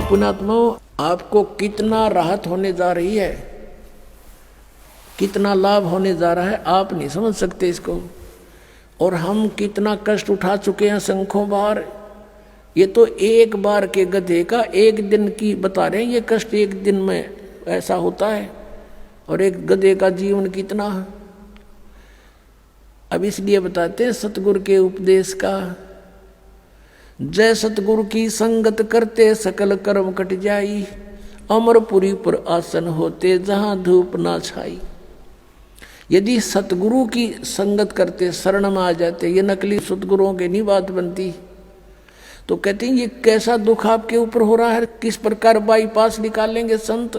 पुण्यात्माओं, आपको कितना राहत होने जा रही है, कितना लाभ होने जा रहा है, आप नहीं समझ सकते इसको। और हम कितना कष्ट उठा चुके हैं संख्यों बार। ये तो एक बार के गधे का एक दिन की बता रहे हैं, ये कष्ट एक दिन में ऐसा होता है, और एक गधे का जीवन कितना। अब इसलिए बताते हैं सतगुरु के उपदेश का, जय सतगुरु की संगत करते सकल कर्म कट जाई, अमरपुरी पर आसन होते जहां धूप ना छाई। यदि सतगुरु की संगत करते, शरण में आ जाते, ये नकली सतगुरुओं की नहीं बात बनती, तो कहते हैं ये कैसा दुख आपके ऊपर हो रहा है, किस प्रकार बाईपास निकालेंगे संत।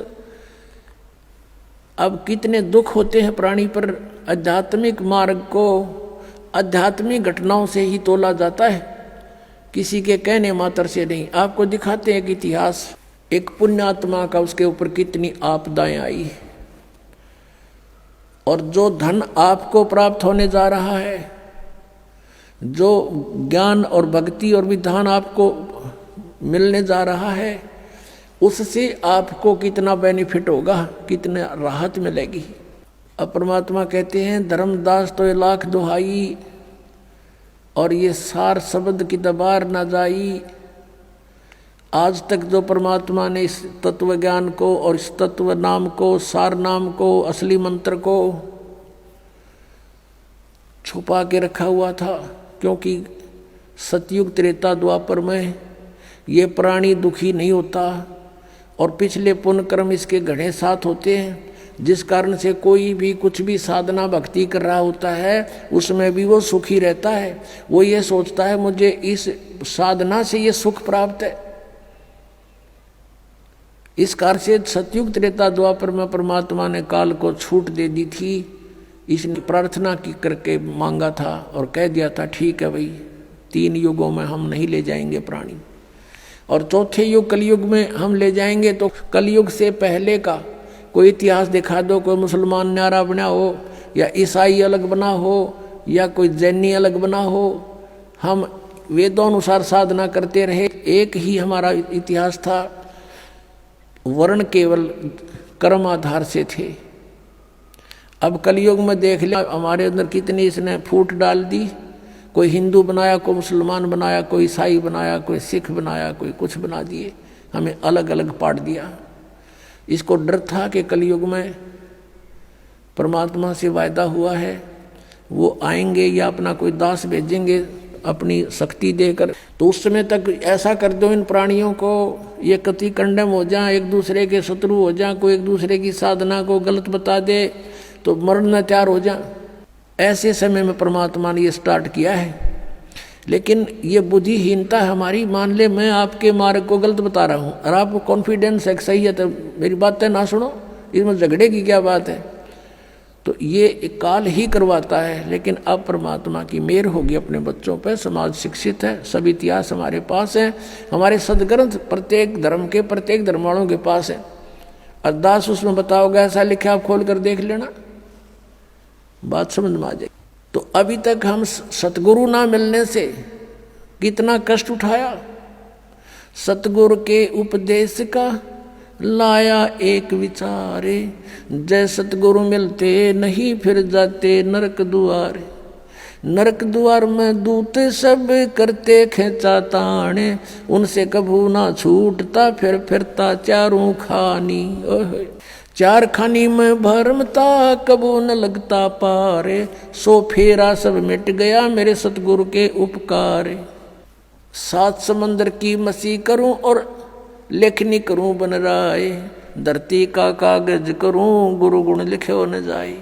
अब कितने दुख होते हैं प्राणी पर। आध्यात्मिक मार्ग को आध्यात्मिक घटनाओं से ही तोला जाता है, किसी के कहने मात्र से नहीं। आपको दिखाते हैं कि इतिहास, एक पुण्यात्मा का उसके ऊपर कितनी आपदाएं आई, और जो धन आपको प्राप्त होने जा रहा है, जो ज्ञान और भक्ति और विधान आपको मिलने जा रहा है, उससे आपको कितना बेनिफिट होगा, कितना राहत मिलेगी। अब परमात्मा कहते हैं धर्मदास तो 1,00,000 दुहाई, और ये सार शब्द की दबार न जाई। आज तक जो परमात्मा ने इस तत्व ज्ञान को और इस तत्व नाम को, सार नाम को, असली मंत्र को छुपा के रखा हुआ था, क्योंकि सतयुग त्रेता द्वापर में ये प्राणी दुखी नहीं होता, और पिछले पुण्य कर्म इसके घड़े साथ होते हैं, जिस कारण से कोई भी कुछ भी साधना भक्ति कर रहा होता है उसमें भी वो सुखी रहता है। वो ये सोचता है मुझे इस साधना से ये सुख प्राप्त है। इस कारण से सतयुग त्रेता द्वापर में परमात्मा ने काल को छूट दे दी थी। इसने प्रार्थना की करके मांगा था और कह दिया था ठीक है भाई, 3 युगों में हम नहीं ले जाएंगे प्राणी, और चौथे युग कलयुग में हम ले जाएंगे। तो कलयुग से पहले का कोई इतिहास दिखा दो, कोई मुसलमान न्यारा बना हो, या ईसाई अलग बना हो, या कोई जैनी अलग बना हो। हम वेदों अनुसार साधना करते रहे, एक ही हमारा इतिहास था। वर्ण केवल कर्म आधार से थे। अब कलयुग में देख लिया हमारे अंदर कितनी इसने फूट डाल दी। कोई हिंदू बनाया, कोई मुसलमान बनाया, कोई ईसाई बनाया, कोई सिख बनाया, कोई कुछ बना दिए, हमें अलग अलग पाट दिया। इसको डर था कि कलयुग में परमात्मा से वायदा हुआ है वो आएंगे या अपना कोई दास भेजेंगे अपनी शक्ति देकर, तो उस समय तक ऐसा कर दो इन प्राणियों को ये कति कंडम हो जाए, एक दूसरे के शत्रु हो जाए, कोई एक दूसरे की साधना को गलत बता दे तो मरना तैयार हो जाए। ऐसे समय में परमात्मा ने ये स्टार्ट किया है। लेकिन ये बुद्धिहीनता हमारी। मान ले मैं आपके मार्ग को गलत बता रहा हूँ और आपको कॉन्फिडेंस है सही है, तो मेरी बातें ना सुनो, इसमें झगड़े की क्या बात है। तो ये काल ही करवाता है। लेकिन अब परमात्मा की मेहर होगी अपने बच्चों पर, समाज शिक्षित है, सब इतिहास हमारे पास है, हमारे सदग्रंथ प्रत्येक धर्म के प्रत्येक धर्म वालों के पास है। अरदास उसमें बताओगे ऐसा लिखा, आप खोल कर देख लेना, बात समझ में आ जाएगी। तो अभी तक हम सतगुरु ना मिलने से कितना कष्ट उठाया। सतगुरु के उपदेश का लाया एक विचारे, जय सतगुरु मिलते नहीं फिर जाते नरक दुआरे। नरक द्वार में दूत सब करते खेचा ताने, उनसे कभू ना छूटता फिर फिरता चारों खानी। चार खानी में भरमता कबू न लगता पारे, सो फेरा सब मिट गया मेरे सतगुरु के उपकार। 7 समंदर की मसी करूं और लेखनी करूं बन राय, धरती का कागज करूं गुरु गुण लिखे न जाए।